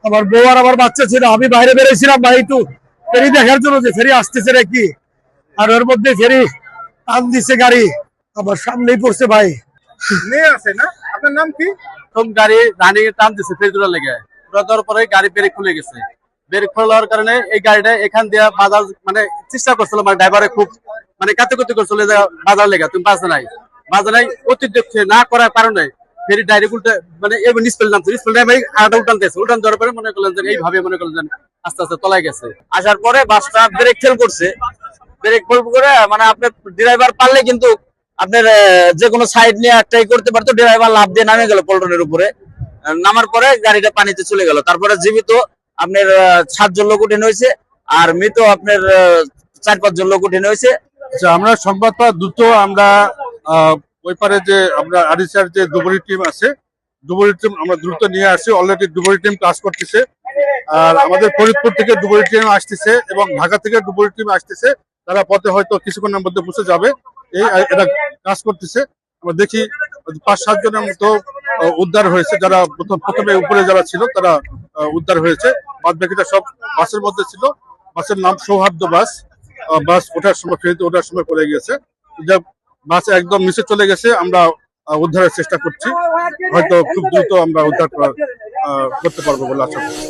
আমার বউ আর আমার বাচ্চা ছিল, আমি বাইরে বেরিয়েছিলাম ভাই একটু ফেরি দেখার জন্য যে ফেরি আসতেছে নাকি। আর ওর মধ্যে ফেরি টান দিছে গাড়ি, আমার সামনেই পড়ছে ভাই। মেয়ে আছে না? আপনার নাম কি? প্রথম গাড়ি রানিং এ টান দিচ্ছে ফেরি তোলার লেগে, তোলা দেওয়ার পরে গাড়ি ব্রেক খুলে গেছে। ব্রেক খোলার কারণে এই গাড়িটা এখান দিয়ে বাজার মানে চেষ্টা করছিল, মানে ড্রাইভারে খুব মানে কাছাকাছি করছিল যে বাজার লেগে তুমি বাজে নাই অতিরিক্ত না করার কারণে ফেরি ডাইরেক্ট উল্টে মানে এবার নিষ্পেল নামছে, নিষ্পেল নামে আটা উল্টানতেছে, উল্টান দেওয়ার পরে মনে করলেন যে এইভাবে মনে করলেন যে আস্তে আস্তে তলায় গেছে। আসার পরে বাসটা ব্রেক ফেল করছে, ব্রেক ফেল করে মানে আপনার ড্রাইভার পারলে কিন্তু আপনার যে কোনো সাইড নিয়ে একটাই করতে পারতো, ড্রাইভার লাফ দিয়ে নামে গেল পল্টনের উপরে। নামার পরে গাড়িটা পানিতে চলে গেল। তারপরে জীবিত আপনার 7 জন লোক উঠে হয়েছে, আর মৃত আপনার 4-5 জন লোক উঠে হয়েছে। আচ্ছা, আমরা সংবাদ পাওয়া দ্রুত আমরা ওই পারে যে আমরা আরিসার যে ডুবুরি টিম আছে, ডুবুরি টিম আমরা দ্রুত নিয়ে আসছি। অলরেডি ডুবুরি টিম কাজ করতেছে। আর আমাদের ফরিদপুর থেকে ডুবুরি টিম আসতেছে এবং ঢাকা থেকে ডুবুরি টিম আসতেছে। তারা পথে হয়তো কিছুক্ষণের মধ্যে পৌঁছে যাবে। এই এরা কাজ করতেছে। আমরা দেখি 5-7 জনের মতো উদ্ধার হয়েছে, যারা প্রথমে উপরে যারা ছিল তারা উদ্ধার হয়েছে। বাদ বাকিটা সব বাসের মধ্যে ছিল। বাসের নাম সৌহার্দ্য বাস। বাস ওঠার সময় ফেরিতে ওঠার সময় পড়ে গিয়েছে। বাস একদম নিচে চলে গেছে। আমরা উদ্ধারের চেষ্টা করছি, হয়তো খুব দ্রুত আমরা উদ্ধার করতে পারবো বলে আশা করছি।